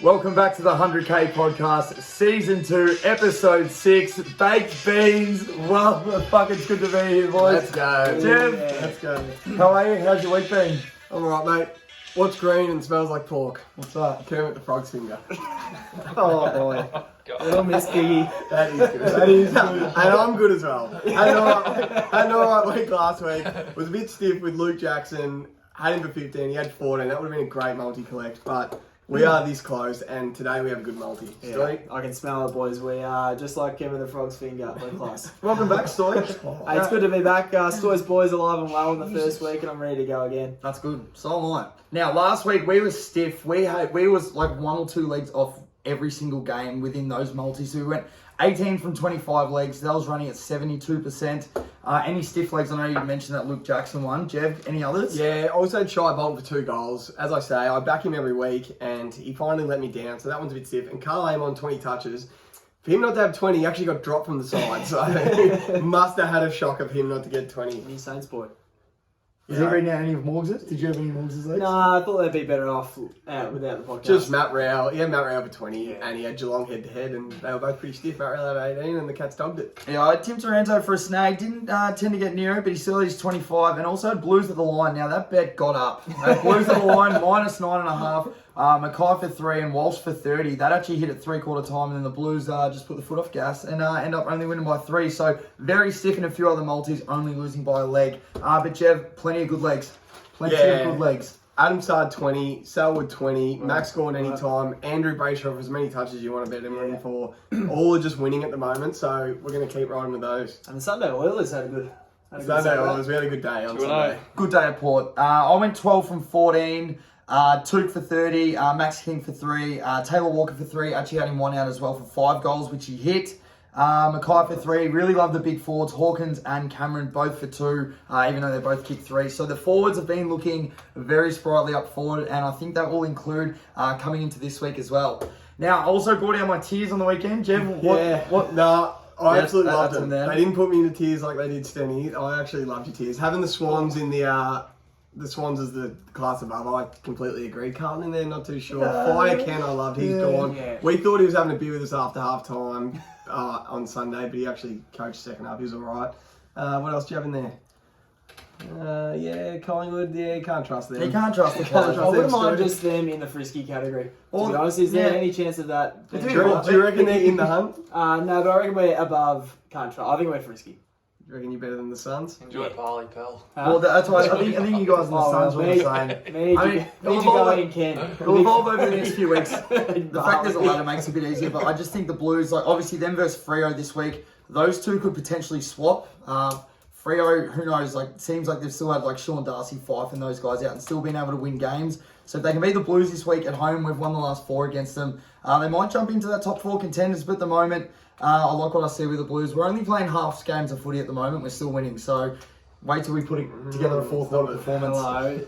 Welcome back to the 100K podcast, season 2, episode 6, baked beans. Well, fucking good to be here, boys. Let's go. Jim, Let's go. how are you? How's your week been? I'm alright, mate. What's green and smells like pork? What's that? Kermit the Frog's finger. Oh, boy. Little Miss Piggy. That is good. That is good. And I'm good as well. Had an alright week last week. Was a bit stiff with Luke Jackson. Had him for 15. He had 14. That would have been a great multi-collect, but we are this close, and today we have a good multi. Yeah, Stoi? I can smell it, boys. We are just like Kevin the Frog's finger. We're close. Welcome back, Stoi. Hey, it's good to be back. Stoy's boys alive and well in the first week, and I'm ready to go again. That's good. So am I. Now, last week we were stiff. We was like 1 or 2 legs off every single game within those multis. So we went 18 from 25 legs. That was running at 72%. Any stiff legs? I know you mentioned that Luke Jackson one. Jev, any others? Yeah, also had Shy Bolton for 2 goals. As I say, I back him every week, and he finally let me down, so that one's a bit stiff. And Carl Aim on 20 touches. For him not to have 20, he actually got dropped from the side, so must have had a shock of him not to get 20. New Saints boy. Has he read out any of Morgses? Did you have any Morgses legs? Nah, I thought they'd be better off without the podcast. Just Matt Rowell. He had Matt Rowell for 20, and he had Geelong head-to-head, and they were both pretty stiff. Matt Rowell had 18, and the Cats dogged it. Yeah, I had Tim Taranto for a snag. Didn't tend to get near it, but he still had his 25, and also had Blues at the line. Now, that bet got up. Blues at the line, minus 9.5. Mackay for 3 and Walsh for 30. That actually hit at 3/4 time, and then the Blues just put the foot off gas and end up only winning by 3. So, very stiff in a few other multis, only losing by a leg. But Jev, plenty of good legs. Plenty of good legs. Adam Sard 20, Selwood 20, Max scored any time, Andrew Brayshaw for as many touches you want to bet him in for. All are just winning at the moment, so we're going to keep riding with those. And the Sunday Oilers had a good Sunday Oilers, we had a good day on Sunday. Good day at Port. I went 12 from 14. Took for 30, Max King for 3, Taylor Walker for 3, actually had him 1 out as well for 5 goals, which he hit. Mackay for 3, really love the big forwards, Hawkins and Cameron both for 2, even though they both kicked 3. So the forwards have been looking very sprightly up forward, and I think that will include coming into this week as well. Now, I also brought out my tiers on the weekend. Jeff, what? Nah, I absolutely loved them. They didn't put me into tiers like they did Stenny. I actually loved your tiers. Having the Swans in the Swans is the class above. I completely agree. Carlton in there, not too sure. Fire Ken, I loved. He's gone. Yeah. We thought he was having a beer with us after half time on Sunday, but he actually coached second half. He was all right. What else do you have in there? Collingwood. Yeah, you can't trust them. You can't trust the I wouldn't mind just them in the frisky category. To be honest, is there any chance of that? Do you reckon they're in the hunt? No, but I reckon we're above. Can't trust. I think we're frisky. You reckon you're better than the Suns? Enjoy Barley, pal. Well, that's why I think you guys and the Suns are the same. Me to go in Ken. It'll evolve over the next few weeks. The fact there's a ladder makes it a bit easier, but I just think the Blues, like obviously them versus Freo this week, those two could potentially swap. Freo, who knows, like seems like they've still had like Sean Darcy, Fife and those guys out and still been able to win games. So if they can beat the Blues this week at home, we've won the last 4 against them. They might jump into that top 4 contenders, but at the moment, I like what I see with the Blues. We're only playing half games of footy at the moment. We're still winning. So wait till we put together a 4th quarter performance. Hello.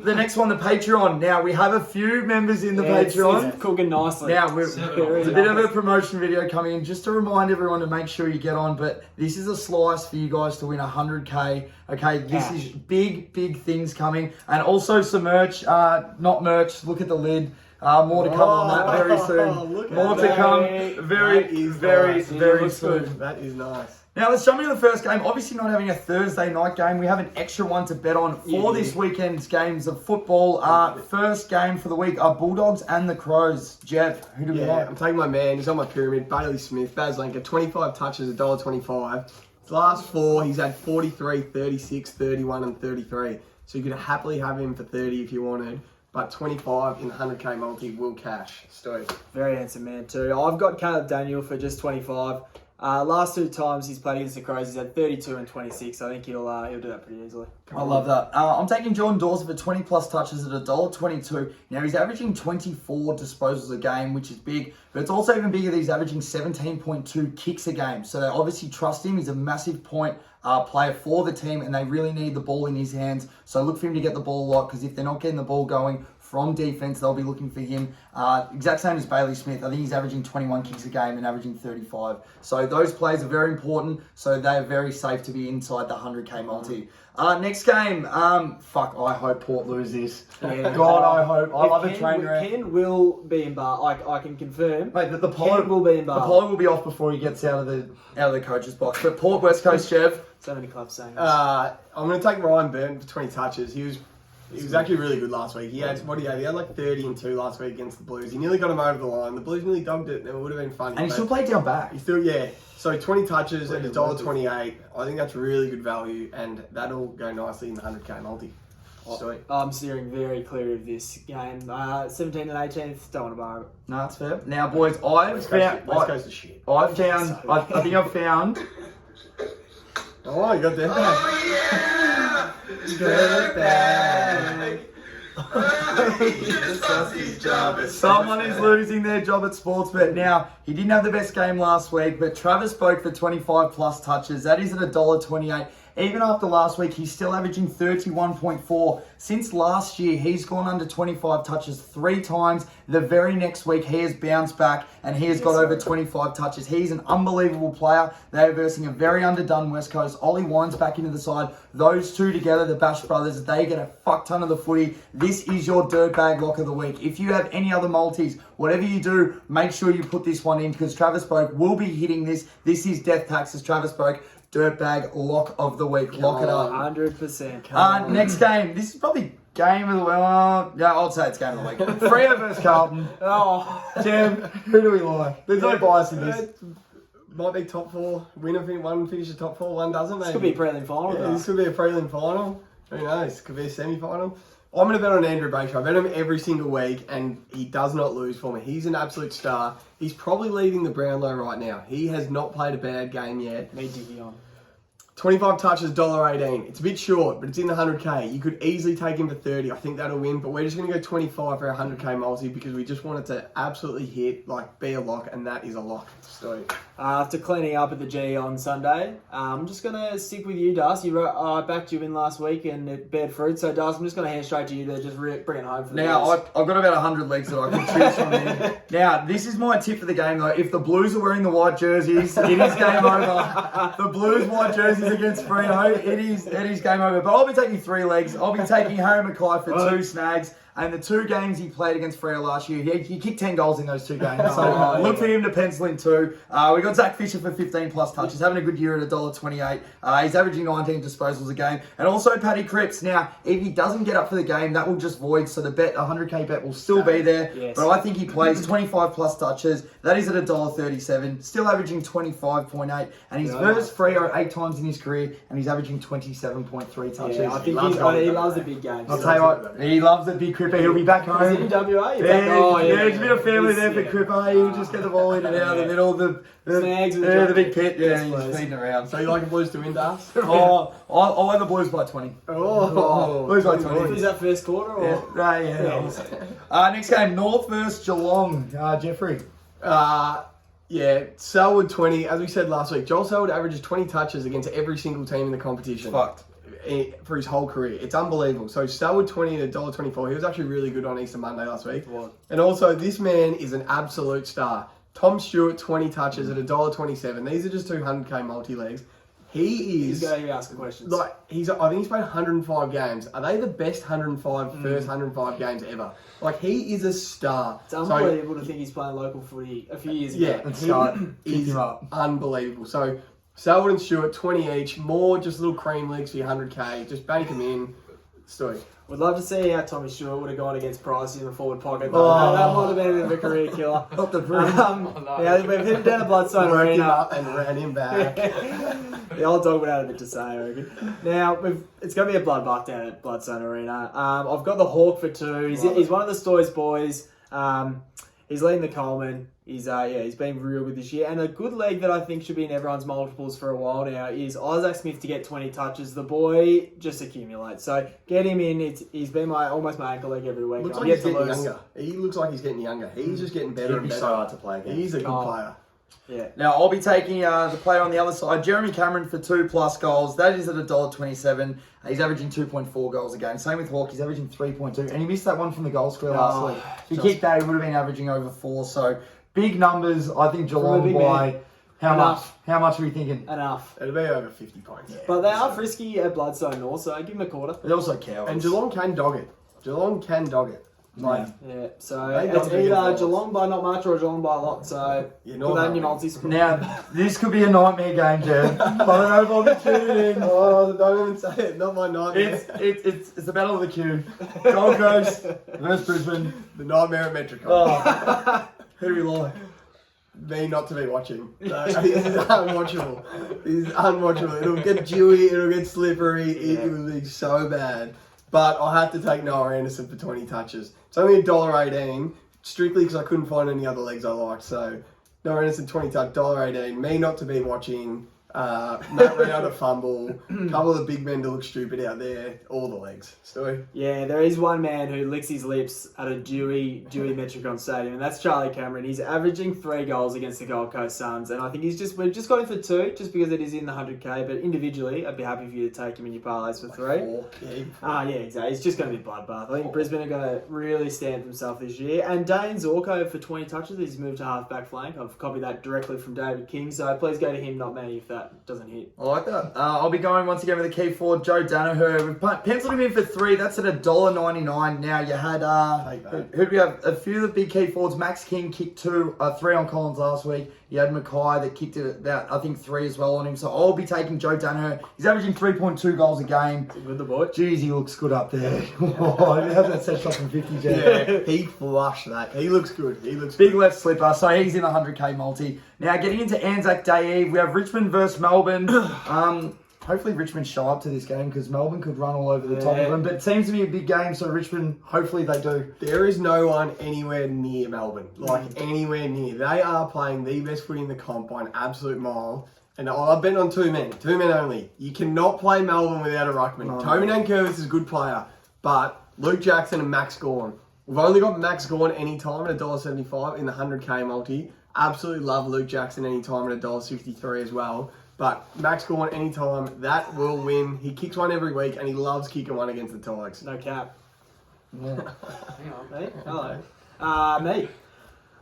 The next one, the Patreon. Now, we have a few members in the Patreon. It's cooking nicely. Now, it's a bit of a promotion video coming in just to remind everyone to make sure you get on. But this is a slice for you guys to win 100K. Okay, this is big things coming. And also some merch. Not merch. Look at the lid. More to come on that very soon. More to come very soon. That is nice. Now let's jump into the first game. Obviously not having a Thursday night game. We have an extra one to bet on for this weekend's games of football. First game for the week are Bulldogs and the Crows. Jeff, who do we like? I'm taking my man. He's on my pyramid. Bailey Smith, Baslanka, 25 touches, $1.25. His last 4, he's had 43, 36, 31 and 33. So you could happily have him for 30 if you wanted. But 25 in the 100K multi will cash. Stoi. Very handsome man too. I've got Caleb Daniel for just 25. Last 2 times he's played against the Crows, he's had 32 and 26. I think he'll do that pretty easily. I love that. I'm taking Jordan Dawson for 20 plus touches at $1.22. Now he's averaging 24 disposals a game, which is big, but it's also even bigger that he's averaging 17.2 kicks a game. So they obviously trust him. He's a massive point player for the team, and they really need the ball in his hands. So look for him to get the ball a lot, because if they're not getting the ball going, from defense. They'll be looking for him. Exact same as Bailey Smith. I think he's averaging 21 kicks a game and averaging 35. So those plays are very important. So they're very safe to be inside the 100k multi. Next game. I hope Port lose this. Yeah. God, I hope. I If love a train wreck. Ken will be in bar. I can confirm. Mate, the polo Ken will be in bar. The polo will be off before he gets out of the coach's box. But Port West Coast, Chev. So many clubs saying this. I'm going to take Ryan Burton for 20 touches. He was actually really good last week. He had like 30 and 2 last week against the Blues. He nearly got him over the line. The Blues nearly dogged it, and it would have been funny. And he still played down back. He still, yeah. So 20 touches at $1.28. I think that's really good value, and that'll go nicely in the 100k multi. Stoi. I'm steering very clear of this game. 17 and 18th, don't want to borrow it. No, that's fair. Now, boys, West Coast is shit. I think I've found. Oh, you got that back. Someone is losing their job at Sportsbet. Now, he didn't have the best game last week, but Travis spoke for 25 plus touches. That is at $1.28. Even after last week, he's still averaging 31.4. Since last year, he's gone under 25 touches 3 times. The very next week, he has bounced back and he has got over 25 touches. He's an unbelievable player. They're versing a very underdone West Coast. Ollie Wine's back into the side. Those two together, the Bash brothers, they get a fuck ton of the footy. This is your dirtbag lock of the week. If you have any other multis, whatever you do, make sure you put this one in because Travis Spoke will be hitting this. This is Death Taxes, Travis Spoke. Dirtbag lock of the week. Lock it up. 100%. Next game. This is probably game of the week. Yeah, I'll say it's game of the week. Freo versus Carlton. Oh, Jim, who do we like? There's no bias in this. Might be top 4. One finishes top 4, one doesn't. this could be a prelim final. Yeah, this could be a prelim final. Who knows? Could be a semi-final. I'm going to bet on Andrew Baker. I bet him every single week, and he does not lose for me. He's an absolute star. He's probably leading the Brownlow right now. He has not played a bad game yet. Me digging on. 25 touches, $1.18. It's a bit short, but it's in the 100k. You could easily take him for 30. I think that'll win, but we're just going to go 25 for a 100k multi because we just want it to absolutely hit, be a lock, and that is a lock. So, after cleaning up at the G on Sunday, I'm just going to stick with you, Das. I backed you in last week and it bared fruit. So, Das, I'm just going to hand straight to you to just bring it home for the Now, I've got about 100 legs that I can choose from here. Now, this is my tip for the game, though. If the Blues are wearing the white jerseys, it is game over. The Blues white jerseys against Freo, it is game over. But I'll be taking 3 legs. I'll be taking Harry Mackay for 2 snags. And the 2 games he played against Freo last year, he kicked 10 goals in those 2 games. So look for him to pencil in 2. We got Zach Fisher for 15 plus touches, having a good year at $1.28. He's averaging 19 disposals a game. And also Paddy Cripps. Now, if he doesn't get up for the game, that will just void. So the bet, 100k bet will still be there. Yes. But I think he plays 25 plus touches. That is at $1.37. Still averaging 25.8. And he's versed Freo 8 times in his career. And he's averaging 27.3 touches. Yeah, I think he loves the big games. I'll tell you what, he loves the big Cripper. He'll be back home. Is he in WA? There's a bit of family there for Cripper. He'll just get the ball in and out of the middle. The big pit. Yeah, he's feeding around. So you like the Blues to win, Das? I like the Blues by 20. Blues by 20. Is that first quarter? Or? Yeah. Next game, North versus Geelong. Jeffrey. Yeah, Selwood 20. As we said last week, Joel Selwood averages 20 touches against every single team in the competition. Fucked. For his whole career. It's unbelievable. So Stewart 20 at $1.24. He was actually really good on Easter Monday last week. What? And also, this man is an absolute star. Tom Stewart, 20 touches at $1.27. These are just 200k multi-legs. He's going to ask questions. I think he's played 105 games. Are they the best first 105 games ever? He is a star. It's unbelievable to think he's playing local footy a few years ago. Yeah, he is unbelievable. So, Selwood and Stewart, 20 each. More just little cream legs for your 100k. Just bank them in. Stoi. Would love to see how Tommy Stewart would have gone against Price in the forward pocket. That might have been a bit of a career killer. Not the we've hit him down to Bloodstone Arena. Up and ran him back. The old dog would have a bit to say, I reckon. Now, it's going to be a bloodbath down at Bloodstone Arena. I've got the Hawk for 2. He's one of the Stoi's boys. He's leading the Coleman. He's been real good this year. And a good leg that I think should be in everyone's multiples for a while now is Isaac Smith to get 20 touches. The boy just accumulates. So get him in. He's been almost my ankle leg every week. Looks like he's getting younger. He looks like he's getting younger. He's just getting better and better. So hard to play against. He's a good player. Yeah. Now, I'll be taking the player on the other side, Jeremy Cameron, for 2+ goals. That is at $1.27. He's averaging 2.4 goals a game. Same with Hawke, he's averaging 3.2. And he missed that one from the goal square last week. If he kicked that, he would have been averaging over 4. So, big numbers. I think Geelong by... How much? How much are we thinking? Enough. It'll be over 50 points. Yeah. But they are frisky at Bloodstone North, so give them a quarter. They're also cowards. And Geelong can dog it. Like, yeah, so They it's don't do either good Geelong by not much or Geelong by a lot. So Yeah, put not that in your that multi score. Now, this could be a nightmare game, Jed. I don't know if I'll be tuning in. oh, don't even say it. Not my nightmare. It's the battle of the queue. Gold Coast versus Brisbane. The nightmare at Metricon. Oh, who do we like? Me not to be watching. So, this is unwatchable. This is unwatchable. It'll get dewy, it'll get slippery, it will be so bad. But I have to take Noah Anderson for 20 touches. It's only $1.18, strictly because I couldn't find any other legs I liked. So Noah Anderson 20 touch, $1.18. Me not to be watching. Matt Reid to fumble. A couple of the big men to look stupid out there. All the legs. Stoi. Yeah, there is one man who licks his lips at a dewy Metricon Stadium, and that's Charlie Cameron. He's averaging 3 goals against the Gold Coast Suns, and I think we've just got him for 2, just because it is in the 100k. But individually, I'd be happy for you to take him in your parlays for 3. Yeah, exactly. It's just going to be bloodbath. I think Brisbane are going to really stamp themselves this year. And Dane Zorko for 20 touches. He's moved to half-back flank. I've copied that directly from David King, so please go to him, not me, if that doesn't hit. I like that. I'll be going once again with the key forward, Joe Danaher. We've penciled him in for 3. That's at $1.99. Now you had who do we have? A few of the big key forwards. Max King kicked 3 on Collins last week. You had Mackay that kicked about, I think, 3 as well on him. So I'll be taking Joe Danaher. He's averaging 3.2 goals a game. With the boy. Jeez, he looks good up there. Oh, he has that set shot from 50, Jen. Yeah, he flushed that. He looks good. Big left slipper, so he's in the 100k multi. Now, getting into Anzac Day Eve, we have Richmond versus Melbourne. Hopefully Richmond show up to this game because Melbourne could run all over the top of them. But it seems to be a big game, so Richmond, hopefully they do. There is no one anywhere near Melbourne. Anywhere near. They are playing the best footy in the comp by an absolute mile. And I've been on 2 men only. You cannot play Melbourne without a ruckman. No. Toby Nankervis is a good player, but Luke Jackson and Max Gawn. We've only got Max Gawn anytime at $1.75 in the 100k multi. Absolutely love Luke Jackson anytime at $1.63 as well. But Max Gawn anytime, that will win. He kicks one every week and he loves kicking one against the Tigers. No cap. Yeah. Hang on, mate. Hello. Me.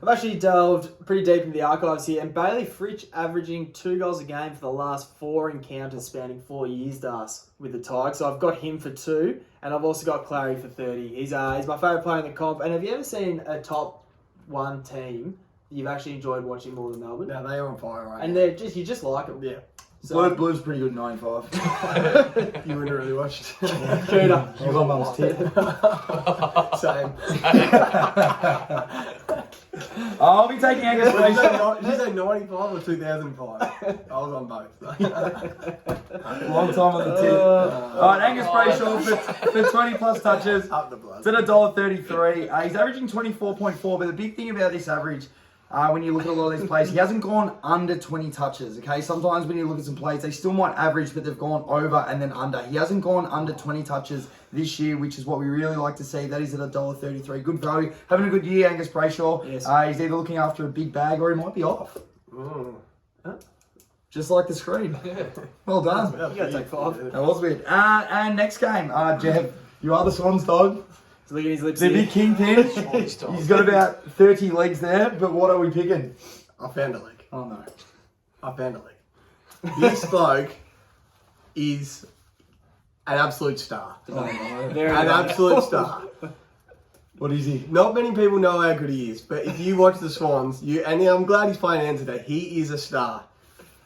I've actually delved pretty deep into the archives here, and Bailey Fritsch averaging 2 goals a game for the last 4 encounters spanning 4 years, Das, with the Tigers. So I've got him for 2, and I've also got Clary for 30. He's my favourite player in the comp. And have you ever seen a top 1 team that you've actually enjoyed watching more than Melbourne? No, they are on fire right and now. you just like them. Yeah. So, Blues pretty good 95. You wouldn't really watched. Cooter. I was on mum's tip. Same. I'll be taking Angus Did you Brayshaw. say 95 or 2005? I was on both. Long time on the tip. Alright, Angus Brayshaw for 20 plus touches. Up the blood. It's at $1.33. He's averaging 24.4, but the big thing about this average, when you look at a lot of these plays, he hasn't gone under 20 touches, okay? Sometimes when you look at some plays, they still might average, but they've gone over and then under. He hasn't gone under 20 touches this year, which is what we really like to see. That is at $1.33. Good value. Having a good year, Angus Brayshaw. Yes. He's either looking after a big bag or he might be off. Just like the screen. Well done. You gotta take 5. That was weird. And next game, Jeb, you are the Swans dog. He's licking his lips The here. big kingpin. He's got about 30 legs there, but what are we picking? I found a leg. Oh no. I found a leg. This bloke is an absolute star. Very An nice. absolute star. What is he? Not many people know how good he is, but if you watch the Swans, and I'm glad he's playing Ann today, he is a star.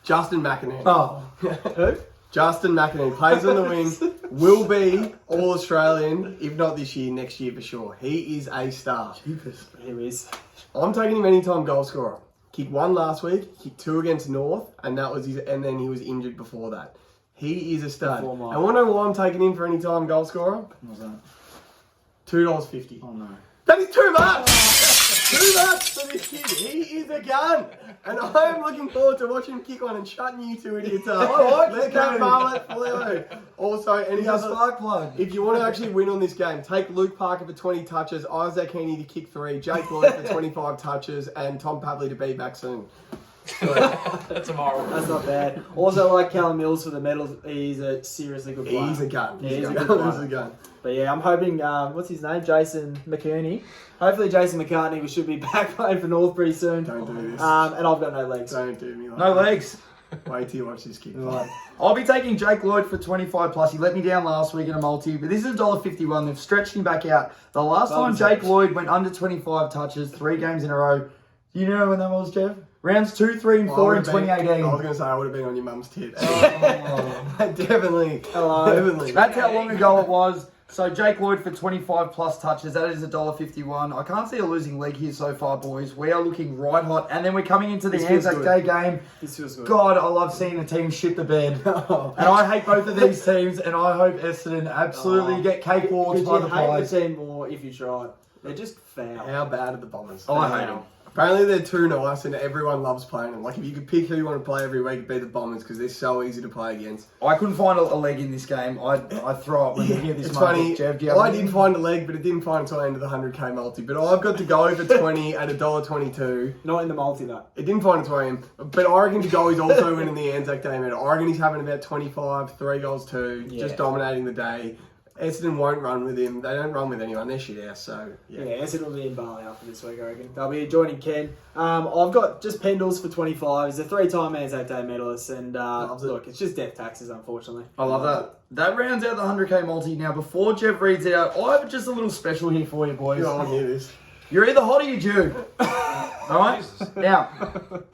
Justin McInerney. Oh. Who? Justin McInerney plays on the wing, will be All-Australian, if not this year, next year for sure. He is a star. Cheapest. Here he is. I'm taking him anytime goal scorer. Kicked 1 last week, kicked 2 against North, and that was and then he was injured before that. He is a stud. And want to know why I'm taking him for anytime goal scorer? What's that? $2.50. Oh no. That is too much! Too much for this kid. He is a gun. And I am looking forward to watching him kick one and shutting you 2 idiots up. I like Let this that game. mullet fly. Also, any He's a other... spark plug. If you want to actually win on this game, take Luke Parker for 20 touches, Isaac Heaney to kick 3, Jake Lloyd for 25 touches, and Tom Pavley to be back soon. Tomorrow. That's not bad. Also, like Callum Mills for the medals, he's a seriously good player. He's a gun. Yeah, he's a He's good player. a gun. But yeah, I'm hoping, what's his name? Jason McKerney. Hopefully Jason McCartney should be back playing for North pretty soon. Don't do this. And I've got no legs. Don't do me like No that. legs. Wait till you watch this kick. Right. I'll be taking Jake Lloyd for 25 plus. He let me down last week in a multi, but this is $1.51. They've stretched him back out. The last time Jake Lloyd went under 25 touches, 3 games in a row. Do you know when that was, Jeff? Rounds 2, 3, and 4 in 2018. I was going to say I would have been on your mum's tit. Definitely. Hello. Definitely. That's how long ago it was. So Jake Lloyd for 25 plus touches. That is $1.51. I can't see a losing leg here so far, boys. We are looking right hot. And then we're coming into the Anzac Day game. This feels good. God, I love seeing a team shit the bed. And I hate both of these teams. And I hope Essendon absolutely get cakewalks by the Could you hate Pies. the team more if you tried? They're just foul. How bad are the Bombers? Oh, I hate them. Apparently they're too nice and everyone loves playing them. Like if you could pick who you want to play every week, it'd be the Bombers because they're so easy to play against. I couldn't find a leg in this game. I throw up when you hear this. It's market. funny. Jeff, do you have I anything? did find a leg, but it didn't find until I ended the 100k multi. But I've got to go over 20 at $1.22. Not in the multi, though. It didn't find its way in. But I reckon to go, he's also winning the Anzac Day medal. I reckon he's having about 25, 3 goals too, just dominating the day. Essendon won't run with him. They don't run with anyone. They're shit house. So Yeah, Essendon will be in Bali after this week, I reckon. They'll be joining Ken. I've got just Pendles for 25. He's a 3-time Anzac Day medalist. And look, it's just death taxes, unfortunately. I love that. That rounds out the 100k multi. Now, before Jeff reads it out, I have just a little special here for you, boys. I want to hear this. You're either hot or you Jew. Alright? Now,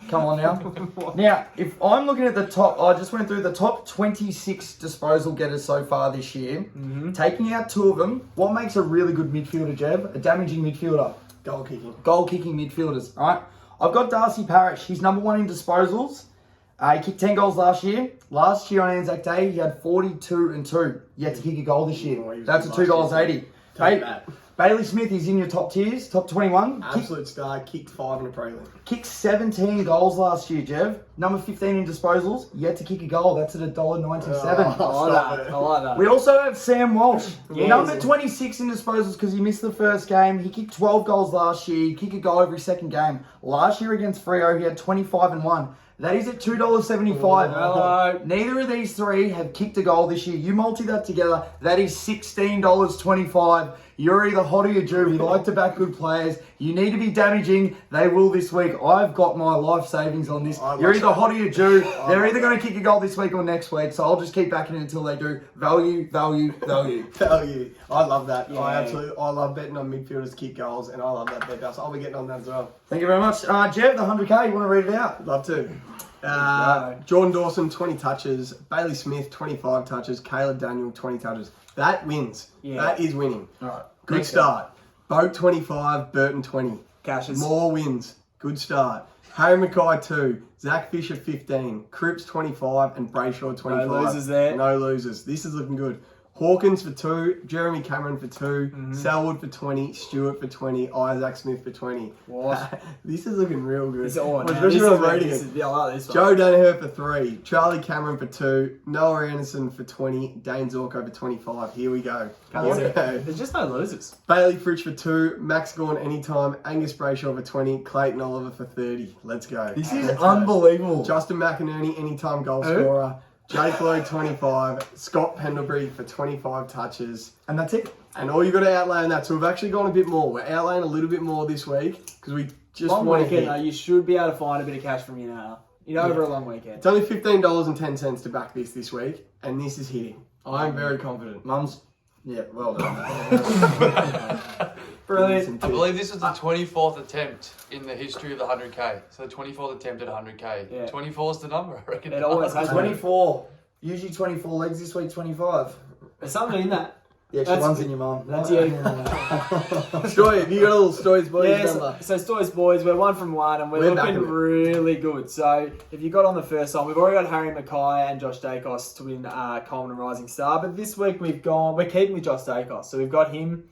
come on now. Now, if I'm looking at the top, I just went through the top 26 disposal getters so far this year. Taking out 2 of them, what makes a really good midfielder, Jeff? A damaging midfielder. Goal kicking. Goal kicking midfielders. Alright? I've got Darcy Parish. He's number 1 in disposals. He kicked 10 goals last year. Last year on Anzac Day, he had 42 and 2. Yet to kick a goal this year. That's a $2.80. Take that. Bailey Smith is in your top tiers, top 21. Absolute star. Kicked 5 in a prelim. Kicked 17 goals last year, Jev. Number 15 in disposals, yet to kick a goal. That's at $1.97. I like that. We also have Sam Walsh, Yeah, number 26 in disposals because he missed the first game. He kicked 12 goals last year. He kicked a goal every second game. Last year against Freo, he had 25 and 1. That is at $2.75. Hello. Neither of these 3 have kicked a goal this year. You multi that together, that is $16.25. You're either hot or you're Jew. We like to back good players. You need to be damaging. They will this week. I've got my life savings on this. You're either hot or you're Jew. They're either going to kick a goal this week or next week. So I'll just keep backing it until they do. Value, value, value. Value. I love that. Yeah. I love betting on midfielders to kick goals, and I love that bet. So I'll be getting on that as well. Thank you very much. Jeff, the 100k, you want to read it out? Love to. Jordan Dawson, 20 touches. Bailey Smith, 25 touches. Caleb Daniel, 20 touches. That wins. Yeah. That is winning. All right. Good Next start. Boat, 25. Burton, 20. Cashes. More wins. Good start. Harry Mackay, 2. Zach Fisher, 15. Cripps, 25. And Brayshaw, 25. No losers there. No losers. This is looking good. Hawkins for 2, Jeremy Cameron for 2, Selwood for 20, Stewart for 20, Isaac Smith for 20. What? This is looking real good. Especially when I'm reading it. I like this one. Joe Danaher for 3, Charlie Cameron for 2, Noah Anderson for 20, Dane Zorko for 25. Here we go. There's just no losers. Bailey Fritsch for 2, Max Gawn anytime, Angus Brayshaw for 20, Clayton Oliver for 30. Let's go. This is unbelievable. Justin McInerney anytime goal scorer. Jake Lloyd, 25. Scott Pendlebury for 25 touches. And that's it. And all you got to outlay on that. So we've actually gone a bit more. We're outlaying a little bit more this week because we just Long want to weekend, though, hit. you should be able to find a bit of cash from you now. Over a long weekend. It's only $15.10 to back this week, and this is hitting. I'm very confident. Mum's, yeah, well done. Brilliant. I believe this is the 24th attempt in the history of the 100k. So the 24th attempt at 100k. Yeah. 24 is the number, I reckon. It always has 24. Usually 24 legs this week, 25. There's something in that. The extra That's- one's in your mum. That's you. Story, have you got a little Stories boys Yeah, number? so Stoi's boys, we're 1 from 1 and we're looking backing it. really good. So if you got on the first time, we've already got Harry Mackay and Josh Dacos to win Coleman and Rising Star. But this week we're keeping with Josh Dacos. So we've got him,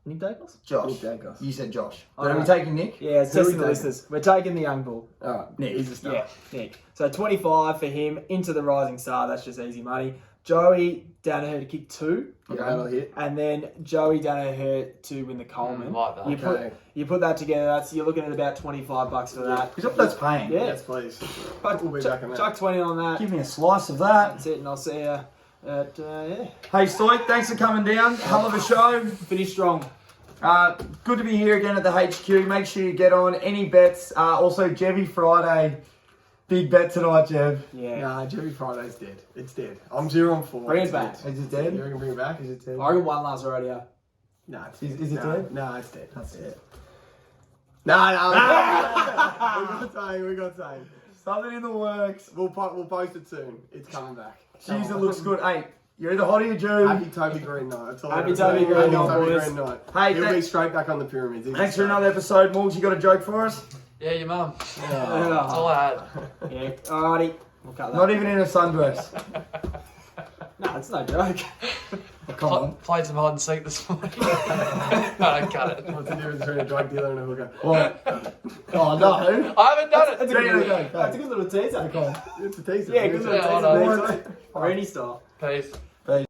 Nick Dacos? Josh. Nick Dacos. You said Josh. I But are we know. taking Nick? Yeah, it's Who are testing we the taking? listeners. We're taking the young bull. Alright, Nick. He's a star. Yeah, Nick. So 25 for him, into the Rising Star, that's just easy money. Joey Danaher to kick 2. Yeah, that'll hit. And then Joey Danaher to win the Coleman. Like that. You put that together, you're looking at about $25 for that. Because that's paying. Yeah. Yes, please. But We'll be back on that. chuck 20 on that. Give me a slice of that. That's it, and I'll see you at, Hey, Stoi, thanks for coming down. Hell of a show. finish strong. Good to be here again at the HQ. Make sure you get on any bets. Also, Jevy Friday. Big bet tonight, Jev. Yeah. Nah, Jimmy Friday's dead. It's dead. I'm 0-4. Bring it It's back. dead. Is it dead? You reckon bring it back? Is it dead? I reckon one last radio. Nah, it's Is it nah, dead? Nah, it's dead. That's it. Nah. We got time. Something in the works. We'll post it soon. It's coming back. Jeez, it looks good. Hey, you're either hot or you Jew. Happy Toby Green night. That's all Happy I gotta Toby say. Green Happy night, Toby boys. Green night. Hey, He'll be thanks- straight back on the pyramids. He's Thanks for straight. another episode. Morgs, you got a joke for us? Yeah, your mum. Yeah. That's all I had. Yeah. Alrighty. We'll cut that. Not even in a sundress. No, it's no joke. Oh, come on. Played some hide and seek this morning. No, don't cut it. What's the difference between a drug dealer and a hooker? What? Oh, no. I haven't done it. That's a There good you little, go. that's a good little teaser. It's a teaser. Yeah, good little Yeah, I know. teaser. Rooney style. Peace.